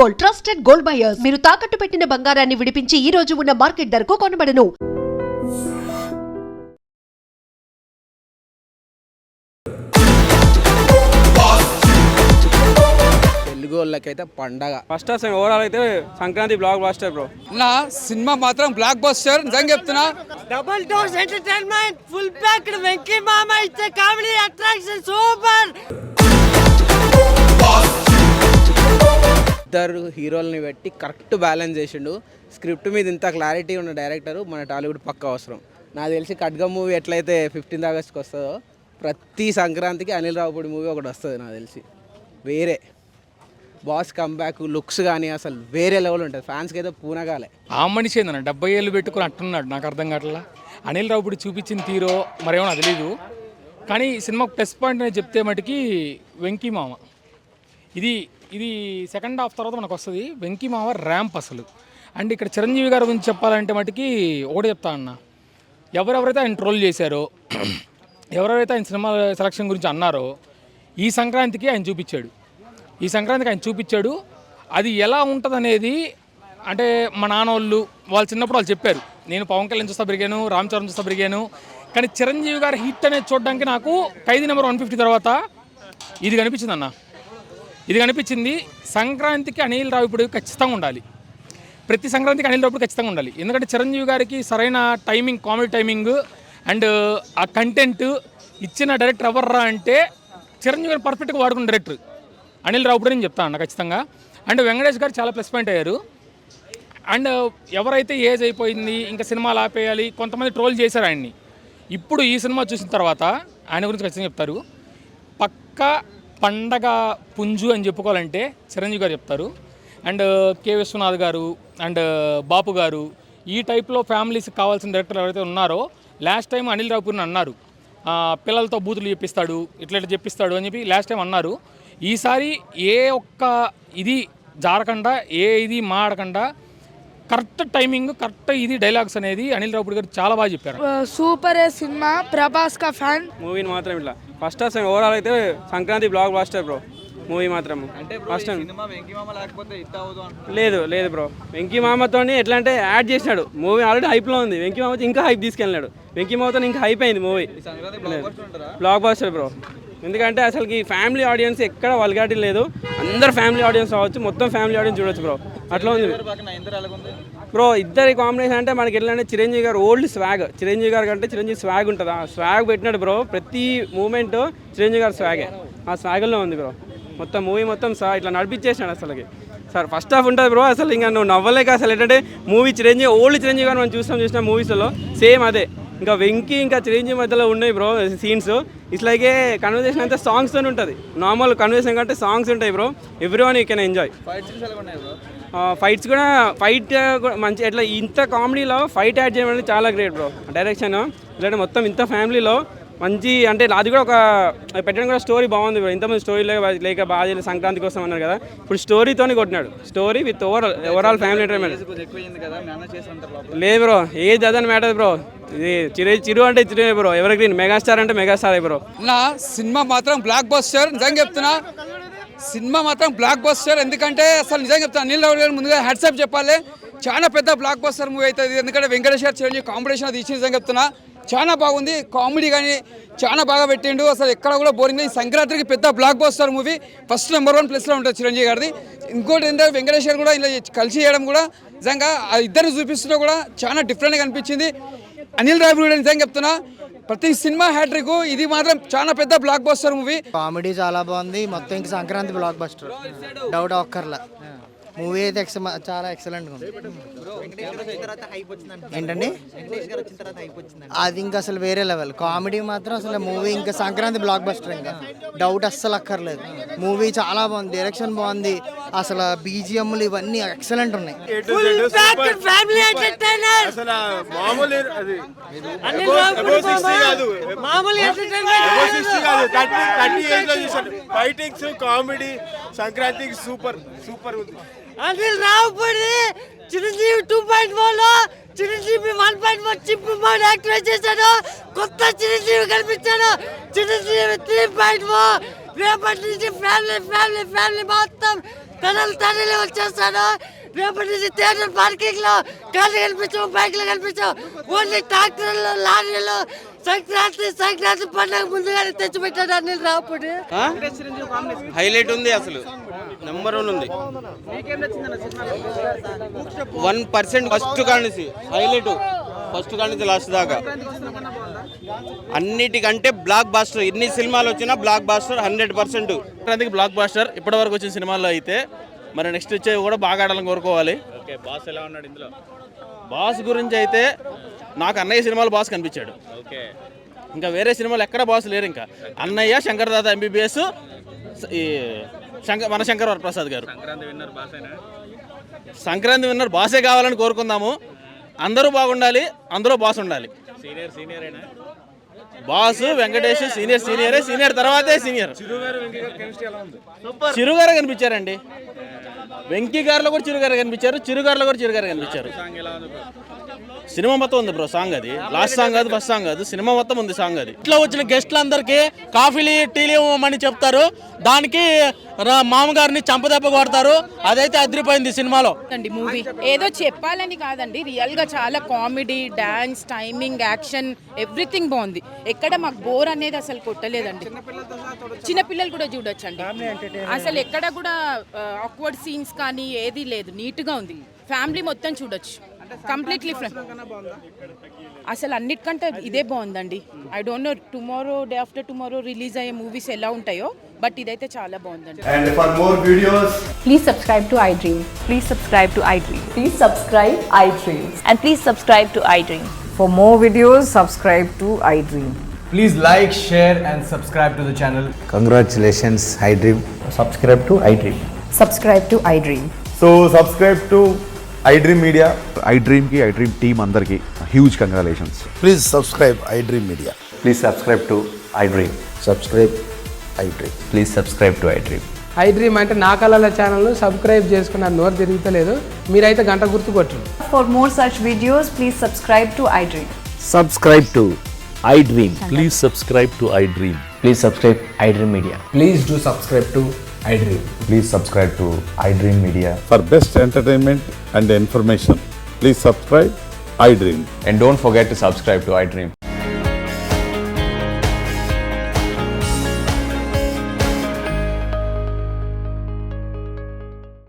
Gold, trusted gold buyers. మీరు తాకట్టు పెట్టిన బంగారాన్ని విడిపించి ఈ రోజు ఉన్న మార్కెట్ ధరకు కొనబడను. తెలుగు వాళ్ళకైతే పండగ ఫస్ట్ అసలు ఓవరాల్ అయితే సంక్రాంతి బ్లాక్ బస్టర్ బ్రో. నా సినిమా మాత్రం బ్లాక్ బస్టర్ నిజంగా చెప్తున్నా. Double dose entertainment full packed Venky మామ ఇచ్చే కామెడీ అట్రాక్షన్ సూపర్. ఇద్దరు హీరోల్ని పెట్టి కరెక్ట్ బ్యాలెన్స్ చేసిండు. స్క్రిప్ట్ మీద ఇంత క్లారిటీ ఉన్న డైరెక్టర్ మన టాలీవుడ్ పక్క అవసరం. నాకు తెలిసి ఖడ్గం మూవీ ఎట్లయితే 15th ఆగస్ట్కి వస్తుందో ప్రతి సంక్రాంతికి అనిల్ రావుపూడి మూవీ ఒకటి వస్తుంది నాకు తెలిసి. వేరే బాస్ కంబ్యాక్ లుక్స్ కానీ అసలు వేరే లెవెల్ ఉంటుంది. ఫ్యాన్స్కి అయితే పూనగాలే. ఆ మనిషి ఏందన్న 70 ఏళ్ళు పెట్టుకుని అంటున్నాడు. నాకు అర్థం కావట్లా. అనిల్ రావుపూడి చూపించిన తీరో మరేమో నాకు తెలీదు. కానీ సినిమాకు ప్లస్ పాయింట్ అనేది చెప్తే మటుకి వెంకీ మామ ఇది సెకండ్ హాఫ్ తర్వాత మనకు వస్తుంది. వెంకీ మామ ర్యాంప్ అసలు. అండ్ ఇక్కడ చిరంజీవి గారి గురించి చెప్పాలంటే మటుకి ఒకటి చెప్తా అన్న, ఎవరెవరైతే ఆయన ట్రోల్ చేశారో, ఎవరెవరైతే ఆయన సినిమా సెలక్షన్ గురించి అన్నారో ఈ సంక్రాంతికి ఆయన చూపించాడు. అది ఎలా ఉంటుంది అనేది అంటే మా నాన్న వాళ్ళు చిన్నప్పుడు వాళ్ళు చెప్పారు. నేను పవన్ కళ్యాణ్ చూస్తా పెరిగాను, రామ్ చరణ్ చూస్తా పెరిగాను. కానీ చిరంజీవి గారి హిట్ అనేది చూడడానికి నాకు ఖైదీ నెంబర్ 150 తర్వాత ఇది కనిపించింది అన్న. ఇది కనిపించింది. సంక్రాంతికి అనిల్ రావిపూడి ఖచ్చితంగా ఉండాలి. ప్రతి సంక్రాంతికి అనిల్ రావిపూడి ఖచ్చితంగా ఉండాలి. ఎందుకంటే చిరంజీవి గారికి సరైన టైమింగ్, కామెడీ టైమింగ్ అండ్ ఆ కంటెంట్ ఇచ్చిన డైరెక్టర్ ఎవర్రా అంటే చిరంజీవి గారు పర్ఫెక్ట్గా వాడుకున్న డైరెక్టర్ అనిల్ రావిపూడి అని చెప్తాను అన్న ఖచ్చితంగా. అండ్ వెంకటేష్ గారు చాలా ప్లస్ పాయింట్ అయ్యారు. అండ్ ఎవరైతే ఏజ్ అయిపోయింది ఇంకా సినిమాలు ఆపేయాలి కొంతమంది ట్రోల్ చేశారు ఆయన్ని. ఇప్పుడు ఈ సినిమా చూసిన తర్వాత ఆయన గురించి ఖచ్చితంగా చెప్తారు. పక్కా పండగ పుంజు అని చెప్పుకోవాలంటే చిరంజీవి గారు చెప్తారు. అండ్ కె విశ్వనాథ్ గారు అండ్ బాపు గారు ఈ టైప్లో ఫ్యామిలీస్కి కావాల్సిన డైరెక్టర్ ఎవరైతే ఉన్నారో లాస్ట్ టైం అనిల్ రావుపూడిని అన్నారు, పిల్లలతో బూతులు చెప్పిస్తాడు, ఇట్లా చెప్పిస్తాడు అని చెప్పి లాస్ట్ టైం అన్నారు. ఈసారి ఏ ఒక్క ఇది జారకుండా ఇది మాడకుండా కరెక్ట్ టైమింగ్, కరెక్ట్ ఇది డైలాగ్స్ అనేది అనిల్ రావుపూడి గారు చాలా బాగా చెప్పారు. సూపర్ సినిమా, ప్రభాస్ కా ఫ్యాన్. మూవీని మాత్రం ఇట్లా ఫస్ట్ అసలు ఓవరాల్ అయితే Sankranti block buster bro. Movie మాత్రం ఫస్ట్ లేదు బ్రో. వెంకీ మామతో ఎట్లా అంటే యాడ్ చేసినాడు. మూవీ ఆల్రెడీ హైప్లో ఉంది. వెంకీ మామతో ఇంకా హైప్ తీసుకెళ్ళినాడు. వెంకీ మామతో ఇంకా హైప్ అయింది మూవీ. Block buster bro. ఎందుకంటే అసలుకి ఫ్యామిలీ ఆడియన్స్ ఎక్కడ వల్గాటి లేదు. అందరు ఫ్యామిలీ ఆడియన్స్ అవ్వచ్చు, మొత్తం ఫ్యామిలీ ఆడియన్స్ చూడొచ్చు బ్రో. అట్లా ఉంది బ్రో. ఇద్దరి కాంబినేషన్ అంటే మనకి ఎట్లా అంటే చిరంజీవి గారు ఓల్డ్ స్వాగ్. చిరంజీవి గారు కంటే చిరంజీవి స్వాగ్ ఉంటుంది. ఆ స్వాగ్ పెట్టినాడు బ్రో. ప్రతి మూమెంట్ చిరంజీవి గారు స్వాగే. ఆ స్వాగ్లో ఉంది బ్రో. మొత్తం మూవీ మొత్తం ఇట్లా నడిపించేసినాడు అసలుకి. సార్ ఫస్ట్ హాఫ్ ఉంటుంది బ్రో. అసలు ఇంకా నువ్వు నవ్వలేక అసలు ఏంటంటే మూవీ చిరంజీవి ఓల్డ్ చిరంజీవి గారు మనం చూసిన మూవీస్లో సేమ్ అదే. ఇంకా వెంకీ ఇంకా చిరంజీవి మధ్యలో ఉన్నాయి bro scenes. It's like A conversation అంతా సాంగ్స్తో ఉంటుంది. నార్మల్ కన్వర్సేషన్ కంటే సాంగ్స్ ఉంటాయి bro. Every one you can enjoy. Fights కూడా మంచి ఎట్లా ఇంత కామెడీలో ఫైట్ యాడ్ చేయడం అనేది చాలా గ్రేట్ బ్రో. డైరెక్షన్ ఇలాంటి మొత్తం ఇంత ఫ్యామిలీలో మంచి అంటే అది కూడా ఒక పెట్టడం కూడా స్టోరీ బాగుంది బ్రో. ఇంతమంది స్టోరీ లేక బాగా చేయలేదు సంక్రాంతి కోసం అన్నారు కదా. ఇప్పుడు స్టోరీతోనే కొట్టినాడు. Story with overall family entertainment లేదు బ్రో. ఏది అదని మ్యాటర్ బ్రో. ఇది చిరు అంటే Chiru bro. Evergreen megastar అంటే మెగాస్టార్ బ్రో. నా సినిమా మాత్రం బ్లాక్ బస్టర్ నిజంగా చెప్తున్నా. సినిమా మాత్రం బ్లాక్ బస్టర్. ఎందుకంటే అసలు నిజంగా చెప్తాను అనిల్ రావుపూడి గారు ముందుగా హ్యాట్సాప్ చెప్పాలి. చాలా పెద్ద బ్లాక్ బస్టర్ మూవీ అవుతుంది. ఎందుకంటే వెంకటేష్ గారు చిరంజీవి కాంపిటీషన్ అది ఇచ్చి నిజంగా చెప్తున్నా చాలా బాగుంది. కామెడీ కానీ చాలా బాగా పెట్టిండు. అసలు ఎక్కడ కూడా బోరింగ్. ఈ సంక్రాంతికి పెద్ద block buster movie. First number 1 ప్లేస్లో ఉంటుంది చిరంజీవి గారిది. ఇంకోటి ఏంటంటే వెంకటేష్ గారు కూడా ఇలా కలిసి చేయడం కూడా నిజంగా ఇద్దరిని చూపిస్తున్నా కూడా చాలా డిఫరెంట్గా అనిపించింది. అనిల్ రావుపూడి నిజంగా చెప్తున్నా ప్రతి సినిమా హ్యాట్రిక్. ఇది మాత్రం చాలా పెద్ద బ్లాక్ బస్టర్ మూవీ. కామెడీ చాలా బాగుంది. మొత్తం ఇంకా సంక్రాంతి బ్లాక్ బస్టర్ డౌట్ ఒక్కర్లా. మూవీ అయితే చాలా ఎక్సలెంట్గా ఉంది. ఏంటండి అది ఇంకా అసలు వేరే లెవెల్. కామెడీ మాత్రం అసలు మూవీ ఇంకా సంక్రాంతి బ్లాక్ బస్టర్. ఇంకా డౌట్ అస్సలు అక్కర్లేదు. మూవీ చాలా బాగుంది. డైరెక్షన్ బాగుంది. అసలు బీజిఎంలు ఇవన్నీ ఎక్సలెంట్ ఉన్నాయి. ఫైటింగ్స్ కామెడీ సంక్రాంతికి సూపర్ ఉంది. అనిల్ రావుపూడి చిరంజీవి 2.0 చిరంజీవి 1.1 చింపు మోడ్ యాక్టివేట్ చేశాడు. కొత్త చిరంజీవి కనిపించాడు. చిరంజీవి 3.0 రేపటి నుంచి ఫ్యామిలీ మొత్తం తనలు వచ్చేస్తాను. రేపటి నుంచి థియేటర్ పార్కింగ్ లో కార్లు కనిపించవు, బైక్లు కనిపించవు, ఓన్లీ ట్రాక్టర్లు, లారీలు. సంక్రాంతి పండుగ ముందుగానే తెచ్చిపెట్టాడు అనిల్ రావుపూడి. హైలైట్ ఉంది, అసలు నెంబర్ 1 ఉంది. 1% ఫస్ట్ కానిసి హైలైట్, ఫస్ట్ కానిసి లాస్ట్ దాకా అన్నిటికంటే బ్లాక్ బాస్టర్. ఎన్ని సినిమాలు వచ్చినా బ్లాక్ బాస్టర్ 100%. సంక్రాంతికి బ్లాక్ బాస్టర్ ఇప్పటి వరకు వచ్చిన సినిమాల్లో అయితే. మరి నెక్స్ట్ వచ్చేవి కూడా బాగా ఆడాలని కోరుకోవాలి. బాస్ ఎలా ఉన్నాడు ఇందులో? బాస్ గురించి అయితే నాకు అన్నయ్య సినిమాలో బాస్ కనిపించాడు. ఇంకా వేరే సినిమాలు ఎక్కడ బాస్ లేరు. ఇంకా అన్నయ్య, శంకర్ దాదా ఎంబీబీఎస్, ఈ మన శంకర్ వరప్రసాద్ గారు. సంక్రాంతి విన్నర్ బాసే కావాలని కోరుకుందాము. అందరూ బాగుండాలి, అందులో బాస్ ఉండాలి. బాస్ వెంకటేష్ సీనియరే, సీనియర్ తర్వాతే సీనియర్. చిరుగారు కనిపించారండి. వెంకీ గారిలో కూడా చిరుగారు కనిపించారు, చిరుగారులో కూడా చిరుగారు కనిపించారు. సినిమా మొత్తం ఉంది బ్రో సాంగ్. అది లాస్ట్ సాంగ్ కాదు, ఫస్ట్ సాంగ్ కాదు, సినిమా మొత్తం ఉంది సాంగ్. అది ఇట్లా వచ్చిన గెస్టులందరికీ కాఫీలు టీలు ఇవ్వమని చెప్తారు. దానికి మామగారిని చంపదెబ్బ కొడతారు. అదైతే అదిరిపోయింది సినిమాలో. మూవీ ఏదో చెప్పాలని కాదండి, రియల్ గా చాలా comedy, dance, timing, action, everything బాగుంది. ఎక్కడ మాకు బోర్ అనేది అసలు కొట్టలేదండి. చిన్నపిల్లలు కూడా చూడొచ్చండి. అసలు ఎక్కడ కూడా ఆక్వర్డ్ సీన్స్ కానీ ఏది లేదు, నీట్ గా ఉంది. ఫ్యామిలీ మొత్తం చూడొచ్చు. కంప్లీట్లీ అసలు అన్నిటికంటే ఇదే బాగుందండి. I don't know tomorrow, day after tomorrow release అయ్యే మూవీస్ ఎలా ఉంటాయో, బట్ ఇదైతే చాలా బాగుందండి. And for more videos, please subscribe to iDream. Please subscribe to iDream. Please subscribe iDream. And please subscribe to iDream. For more videos, subscribe to iDream. Please like, share and subscribe to the channel. Congratulations iDream. Subscribe to iDream. Subscribe to iDream. so subscribe to iDream Media. iDream ki iDream team andarki huge congratulations. Please subscribe iDream Media. Please subscribe to iDream. Subscribe iDream. Please subscribe to iDream. iDream అంటే నా కళల channel subscribe చేసుకున్న నోరు తిరుగుతలేదు. మీరైతే గంట గుర్తు కొట్టండి. For more such videos, please subscribe to iDream. Subscribe to iDream. Please subscribe to iDream. Please subscribe iDream Media. Please do subscribe to iDream. Please subscribe to iDream Media. For best entertainment and information, please subscribe iDream. And don't forget to subscribe to iDream.